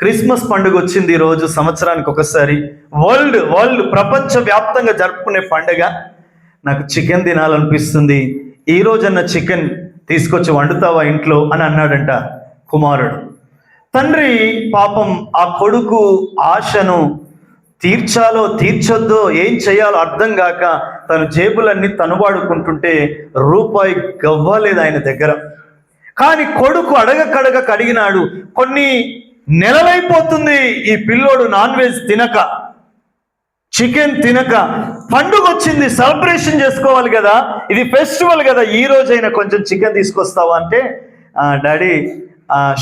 Christmas పండుగ వచ్చింది ఈరోజు, సంవత్సరానికి ఒకసారి వరల్డ్ ప్రపంచవ్యాప్తంగా జరుపుకునే పండుగ. నాకు చికెన్ తినాలనిపిస్తుంది, ఈ రోజన్న చికెన్ తీసుకొచ్చి వండుతావా ఇంట్లో అని అన్నాడంట కుమారుడు. తండ్రి పాపం ఆ కొడుకు ఆశను తీర్చాలో తీర్చొద్దో ఏం చేయాలో అర్థం కాక తన జేబులన్నీ తనువాడుకుంటుంటే రూపాయి గవ్వలేదు ఆయన దగ్గర. కానీ కొడుకు అడగక అడిగినాడు. కొన్ని నెలలైపోతుంది ఈ పిల్లోడు నాన్ వెజ్ తినక, చికెన్ తినక. పండుగ వచ్చింది, సెలబ్రేషన్ చేసుకోవాలి కదా, ఇది ఫెస్టివల్ కదా, ఈ రోజైనా కొంచెం చికెన్ తీసుకొస్తావా అంటే, డాడీ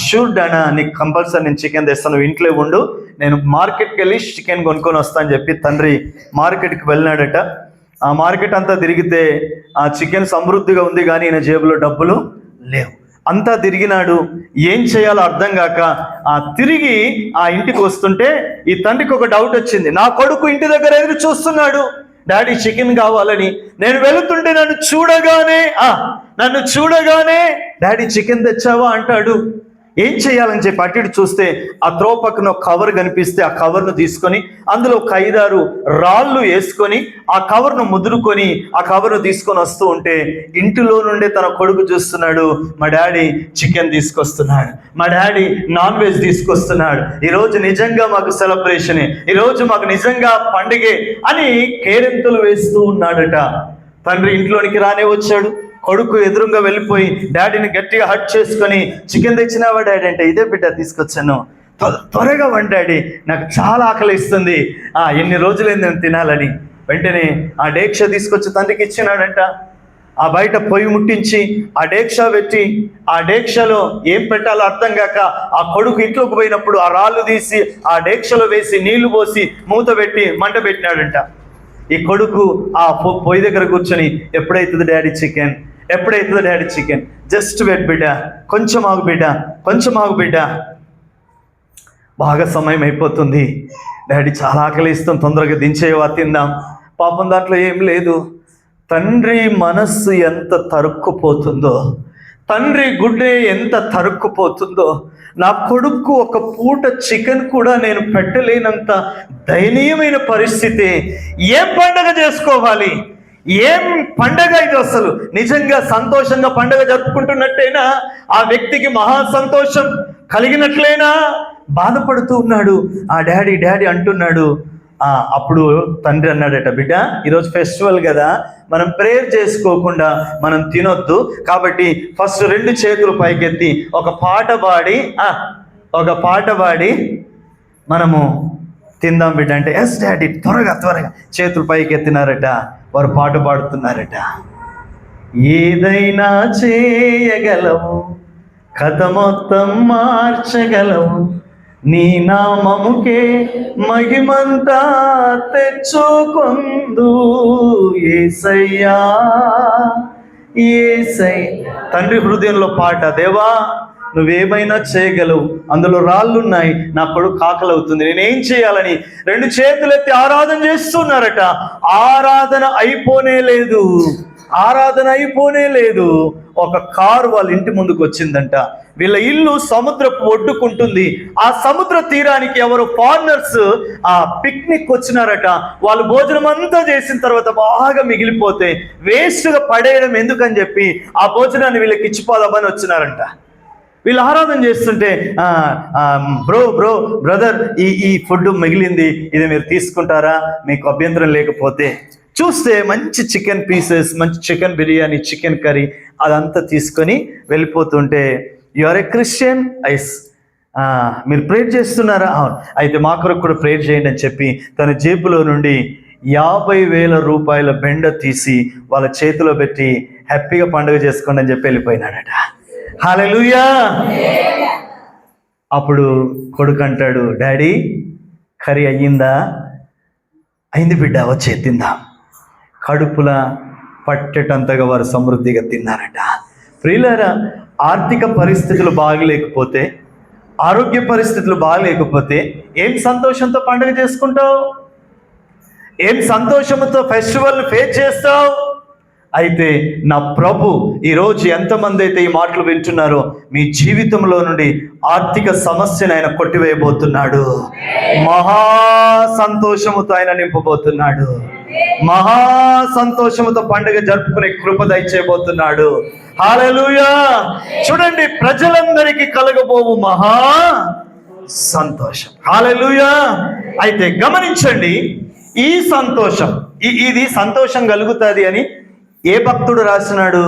షూర్ డానా, నీకు కంపల్సరీ నేను చికెన్ తెస్తాను, ఇంట్లో ఉండు, నేను మార్కెట్కి వెళ్ళి చికెన్ కొనుక్కొని వస్తా అని చెప్పి తండ్రి మార్కెట్కి వెళ్ళినాడట. ఆ మార్కెట్ అంతా తిరిగితే ఆ చికెన్ సమృద్ధిగా ఉంది, కానీ ఈయన జేబులో డబ్బులు లేవు. అంతా తిరిగినాడు, ఏం చేయాలో అర్థం కాక తిరిగి ఆ ఇంటికి వస్తుంటే ఈ తండ్రికి ఒక డౌట్ వచ్చింది. నా కొడుకు ఇంటి దగ్గర ఎదురు చూస్తున్నాడు, డాడీ చికెన్ కావాలని. నేను వెళుతుంటే నన్ను చూడగానే డాడీ చికెన్ తెచ్చావా అంటాడు. ఏం చేయాలని చెప్పి అటు ఇటు చూస్తే ఆ త్రో పక్కన ఒక కవర్ కనిపిస్తే ఆ కవర్ను తీసుకొని అందులో ఒక 5-6 రాళ్ళు వేసుకొని ఆ కవర్ను ముదురుకొని ఆ కవర్ను తీసుకొని వస్తూ ఉంటే ఇంటిలో నుండే తన కొడుకు చూస్తున్నాడు. మా డాడీ చికెన్ తీసుకొస్తున్నాడు, మా డాడీ నాన్ వెజ్ తీసుకొస్తున్నాడు, ఈరోజు నిజంగా మాకు సెలబ్రేషనే, ఈరోజు మాకు నిజంగా పండుగే అని కేరింతలు వేస్తూ ఉన్నాడట. తండ్రి ఇంట్లోనికి రానే వచ్చాడు. కొడుకు ఎదురుగా వెళ్ళిపోయి డాడీని గట్టిగా హట్ చేసుకొని, చికెన్ తెచ్చినావా డాడీ అంటే, ఇదే బిడ్డ తీసుకొచ్చాను, త్వరగా వండి డాడీ, నాకు చాలా ఆకలిస్తుంది, ఎన్ని రోజులైంది నేను తినాలని. వెంటనే ఆ డేక్ష తీసుకొచ్చి తండ్రికి ఇచ్చినాడంట. ఆ బయట పొయ్యి ముట్టించి ఆ డేక్ష పెట్టి ఆ డేక్షలో ఏం పెట్టాలో అర్థం కాక ఆ కొడుకు ఇంట్లోకి పోయినప్పుడు ఆ రాళ్ళు తీసి ఆ డేక్షలో వేసి నీళ్లు పోసి మూత పెట్టి మంట పెట్టినాడంట. ఈ కొడుకు ఆ పొయ్యి దగ్గర కూర్చొని, ఎప్పుడైతుంది డాడీ చికెన్, జస్ట్ వెయిట్ బిడ్డ, కొంచెం ఆగు బిడ్డ, బాగా సమయం అయిపోతుంది, డాడీ చాలా ఆకలిస్తాం, తొందరగా దించేవా తిందాం. పాపం దాంట్లో ఏం లేదు. తండ్రి మనస్సు ఎంత తరుక్కుపోతుందో, తండ్రి గుడ్డే ఎంత తరుక్కుపోతుందో. నా కొడుకు ఒక పూట చికెన్ కూడా నేను పెట్టలేనంత దయనీయమైన పరిస్థితి. ఏం పండగ చేసుకోవాలి, ఏం పండగ ఇది, అసలు నిజంగా సంతోషంగా పండగ జరుపుకుంటున్నట్టేనా, ఆ వ్యక్తికి మహా సంతోషం కలిగినట్లేనా, బాధపడుతూ ఉన్నాడు. ఆ డాడీ అంటున్నాడు. అప్పుడు తండ్రి అన్నాడట, బిడ్డ ఈరోజు ఫెస్టివల్ కదా, మనం ప్రేయర్ చేసుకోకుండా మనం తినొద్దు, కాబట్టి ఫస్ట్ 2 చేతులు పైకెత్తి ఒక పాట పాడి మనము తిందాం బిడ్డ అంటే, ఎస్ డాడీ, త్వరగా చేతులు పైకెత్తినారట. వారు పాట పాడుతున్నారట. ఏదైనా చేయగలవు, కథ మొత్తం మార్చగలవు, నీ నామముకే మహిమంతా తెచ్చుకొందు యేసయ్యా. తండ్రి హృదయంలో పాట, దేవా నువ్వేమైనా చేయగలవు, అందులో రాళ్ళున్నాయి, నా కొడుకు ఆకలవుతుంది, నేనేం చేయాలని 2 చేతులెత్తి ఆరాధన చేస్తున్నారట. ఆరాధన అయిపోనే లేదు. ఒక కారు వాళ్ళ ఇంటి ముందుకు వచ్చిందంట. వీళ్ళ ఇల్లు సముద్రపు ఒడ్డుకుంటుంది. ఆ సముద్ర తీరానికి ఎవరు ఫారినర్స్ పిక్నిక్ వచ్చినారట. వాళ్ళు భోజనం అంతా చేసిన తర్వాత బాగా మిగిలిపోతే వేస్ట్గా పడేయడం ఎందుకని చెప్పి ఆ భోజనాన్ని వీళ్ళకి ఇచ్చిపోదామని వచ్చినారంట. వీళ్ళు ఆరాధన చేస్తుంటే, బ్రదర్ ఈ ఫుడ్ మిగిలింది, ఇది మీరు తీసుకుంటారా, మీకు అభ్యంతరం లేకపోతే. చూస్తే మంచి చికెన్ పీసెస్, మంచి చికెన్ బిర్యానీ, చికెన్ కర్రీ అదంతా తీసుకొని వెళ్ళిపోతుంటే, యు ఆర్ ఏ క్రిస్టియన్, ఐస్ మీరు ప్రేర్ చేస్తున్నారా, అవును, అయితే మా కొరకు కూడా ప్రేర్ చేయండి అని చెప్పి తన జేబులో నుండి 50,000 రూపాయల బెండ తీసి వాళ్ళ చేతిలో పెట్టి హ్యాపీగా పండుగ చేసుకోండి అని చెప్పి వెళ్ళిపోయినాడట. హల్లెలూయా. అప్పుడు కొడుకు అంటాడు, డాడీ కర్రీ అయ్యిందా? అయింది బిడ్డ, వచ్చే తిందాం. కడుపుల పట్టేటంతగా వారు సమృద్ధిగా తిన్నారట. ప్రియులారా, ఆర్థిక పరిస్థితులు బాగలేకపోతే, ఆరోగ్య పరిస్థితులు బాగలేకపోతే ఏం సంతోషంతో పండుగ చేసుకుంటావు? ఏం సంతోషంతో ఫెస్టివల్ ఫేస్ చేస్తావు? అయితే నా ప్రభు ఈరోజు ఎంతమంది అయితే ఈ మాటలు వింటున్నారో మీ జీవితంలో నుండి ఆర్థిక సమస్యను ఆయన కొట్టివేయబోతున్నాడు. మహా సంతోషముతో ఆయన నింపబోతున్నాడు. మహా సంతోషముతో పండుగ జరుపుకునే కృప దయచేయబోతున్నాడు. హల్లెలూయా. చూడండి, ప్రజలందరికీ కలగబోవు మహా సంతోషం. హల్లెలూయా. అయితే గమనించండి, ఈ సంతోషం ఇది సంతోషం కలుగుతుంది అని ఏ భక్తుడు రాసినాడు?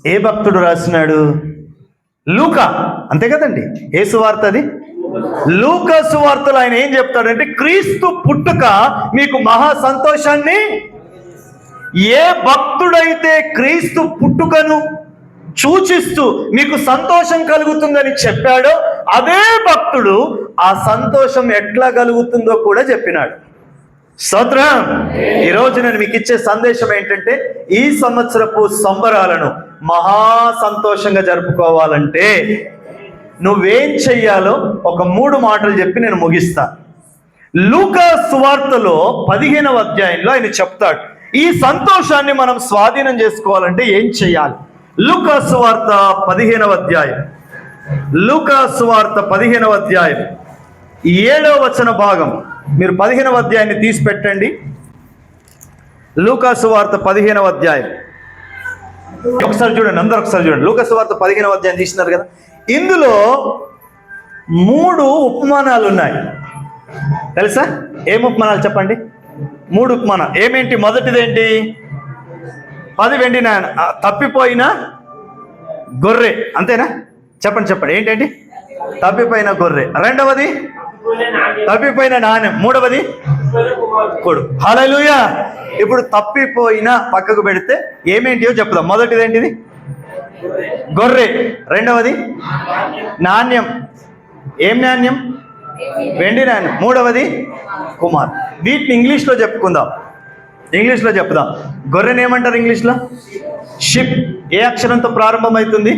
ఏ భక్తుడు రాసినాడు? లూకా, అంతే కదండి. ఏ సువార్త అది? లూకా సువార్తలో ఆయన ఏం చెప్తాడంటే, క్రీస్తు పుట్టుక మీకు మహా సంతోషాన్ని. ఏ భక్తుడైతే క్రీస్తు పుట్టుకను సూచిస్తూ మీకు సంతోషం కలుగుతుందని చెప్పాడో అదే భక్తుడు ఆ సంతోషం ఎట్లా కలుగుతుందో కూడా చెప్పినాడు. స్తోత్రం. ఈరోజు నేను మీకు ఇచ్చే సందేశం ఏంటంటే, ఈ సంవత్సరపు సంబరాలను మహా సంతోషంగా జరుపుకోవాలంటే నువ్వేం చెయ్యాలో ఒక 3 మాటలు చెప్పి నేను ముగిస్తా. లూకా సువార్తలో 15వ అధ్యాయంలో ఆయన చెప్తాడు, ఈ సంతోషాన్ని మనం స్వాధీనం చేసుకోవాలంటే ఏం చెయ్యాలి. లూకా సువార్త 15వ అధ్యాయం, లూకా సువార్త 15వ అధ్యాయం 7వ వచన భాగం. మీరు 15వ అధ్యాయాన్ని తీసి పెట్టండి. లూకా సువార్త 15వ అధ్యాయం ఒకసారి చూడండి, అందరూ ఒకసారి చూడండి. లూకా సువార్త 15వ అధ్యాయం తీసినారు కదా. ఇందులో 3 ఉపమానాలు ఉన్నాయి. తెలుసా? ఏం ఉపమానాలు చెప్పండి? 3 ఉపమానాలు. ఏమేంటి? మొదటిదేంటి? 10 వెండి తప్పిపోయిన గొర్రె, అంతేనా? చెప్పండి చెప్పండి, ఏంటండి? తప్పిపోయిన గొర్రె. రెండవది తప్పిపోయిన నాణ్యం. మూడవది కొడుకు. హల్లెలూయా. ఇప్పుడు తప్పిపోయిన పక్కకు పెడితే ఏమేంటియో చెప్దాం. మొదటిది ఏంటిది? గొర్రె. రెండవది నాణ్యం. ఏం నాణ్యం? వెండి నాణ్యం. మూడవది కుమార్. వీటిని ఇంగ్లీష్లో చెప్పుకుందాం. ఇంగ్లీష్లో చెప్దాం. గొర్రెని ఏమంటారు ఇంగ్లీష్లో? షిప్. ఏ అక్షరంతో ప్రారంభమవుతుంది?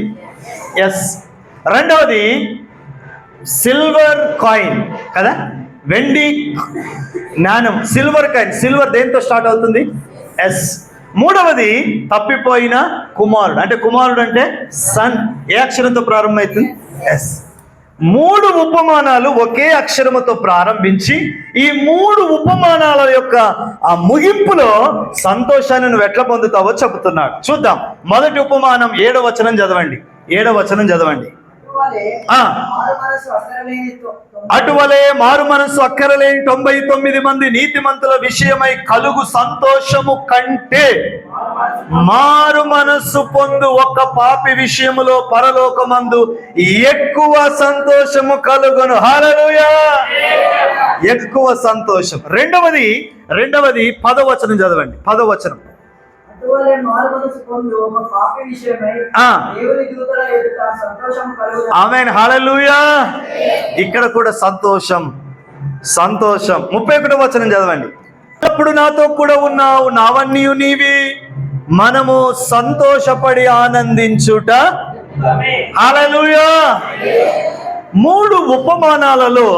ఎస్. రెండవది సిల్వర్ కాయిన్ కదా, వెండి నాణ్యం. Silver coin. సిల్వర్ దేంతో స్టార్ట్ అవుతుంది? ఎస్. మూడవది తప్పిపోయిన కుమారుడు. అంటే కుమారుడు అంటే సన్. ఏ అక్షరంతో ప్రారంభమవుతుంది? ఎస్. 3 ఉపమానాలు ఒకే అక్షరముతో ప్రారంభించి ఈ 3 ఉపమానాల యొక్క ఆ ముగింపులో సంతోషాన్ని నువ్వు ఎట్లా పొందుతావో చెబుతున్నాడు. చూద్దాం. మొదటి ఉపమానం 7వ వచనం చదవండి. 7వ వచనం చదవండి. అటువలే మారు మనసు అక్కరలేని 99 మంది నీతిమంతుల విషయమై కలుగు సంతోషము కంటే మారు మనస్సు పొందు ఒక్క పాపి విషయములో పరలోకమందు ఎక్కువ సంతోషము కలుగును. హల్లెలూయా. ఎక్కువ సంతోషం. రెండవది 10వ వచనం చదవండి. 10వ వచనం. ఆమేన్. హల్లెలూయా. ఇక్కడ కూడా సంతోషం. 31వ వచనం చదవండి. అప్పుడు నాతో కూడా ఉన్నావు, నావన్నీ నీవి, మనము సంతోషపడి ఆనందించుట. హల్లెలూయా. 3 ఉపమానాలలో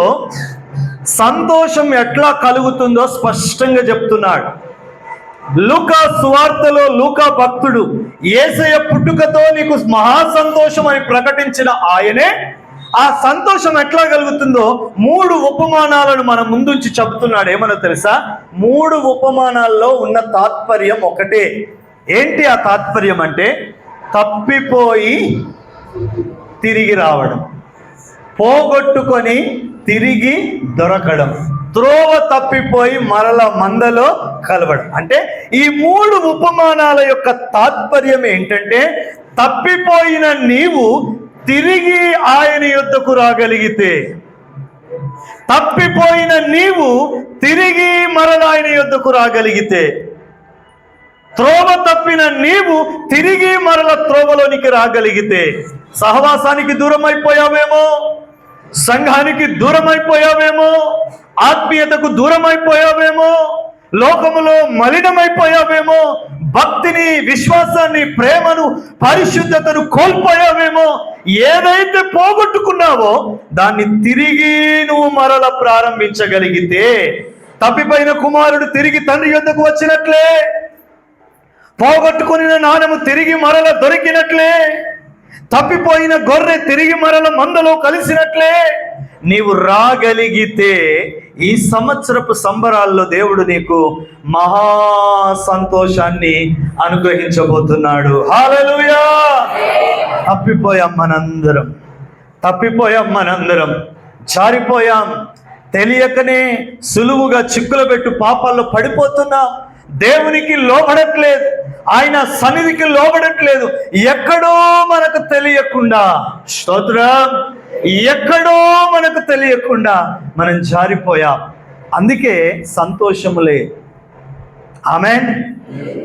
సంతోషం ఎట్లా కలుగుతుందో స్పష్టంగా చెప్తున్నాడు. లూకా సువార్తలో లూకా భక్తుడు యేసయ్య పుట్టుకతో నీకు మహా సంతోషం అని ప్రకటించిన ఆయనే ఆ సంతోషం ఎట్లా కలుగుతుందో 3 ఉపమానాలను మన ముందుంచి చెప్తున్నాడు. ఏమన్నా తెలుసా? 3 ఉపమానాల్లో ఉన్న తాత్పర్యం ఒకటే. ఏంటి ఆ తాత్పర్యం అంటే, తప్పిపోయి తిరిగి రావడం, పోగొట్టుకొని తిరిగి దొరకడం, త్రోవ తప్పిపోయి మరల మందలో కలవడం. అంటే ఈ 3 ఉపమానాల యొక్క తాత్పర్యం ఏంటంటే, తప్పిపోయిన నీవు తిరిగి ఆయన యొద్దకు రాగలిగితే, తప్పిపోయిన నీవు తిరిగి మరల ఆయన యొద్దకు రాగలిగితే, త్రోవ తప్పిన నీవు తిరిగి మరల త్రోవలోనికి రాగలిగితే, సహవాసానికి దూరం అయిపోయావేమో, సంఘానికి దూరం అయిపోయావేమో, ఆత్మీయతకు దూరం అయిపోయావేమో, లోకములో మలినమైపోయావేమో, భక్తిని, విశ్వాసాన్ని, ప్రేమను, పరిశుద్ధతను కోల్పోయావేమో, ఏదైతే పోగొట్టుకున్నావో దాన్ని తిరిగి నువ్వు మరల ప్రారంభించగలిగితే, తప్పిపోయిన కుమారుడు తిరిగి తండ్రి యొద్దకు వచ్చినట్లే, పోగొట్టుకుని నాణెము తిరిగి మరల దొరికినట్లే, తప్పిపోయిన గొర్రె తిరిగి మరల మందలో కలిసినట్లే నీవు రాగలిగితే ఈ సంవత్సరపు సంబరాల్లో దేవుడు నీకు మహా సంతోషాన్ని అనుగ్రహించబోతున్నాడు. హల్లెలూయా. తప్పిపోయాం మనందరం, జారిపోయాం, తెలియకనే సులువుగా చిక్కులు పెట్టు పాపాల్లో పడిపోతున్నాం. దేవునికి లోబడట్లేదు, ఆయన సన్నిధికి లోబడట్లేదు. ఎక్కడో మనకు తెలియకుండా, స్తోత్రం, ఎక్కడో మనకు తెలియకుండా మనం జారిపోయాం. అందుకే సంతోషములే. ఆమేన్.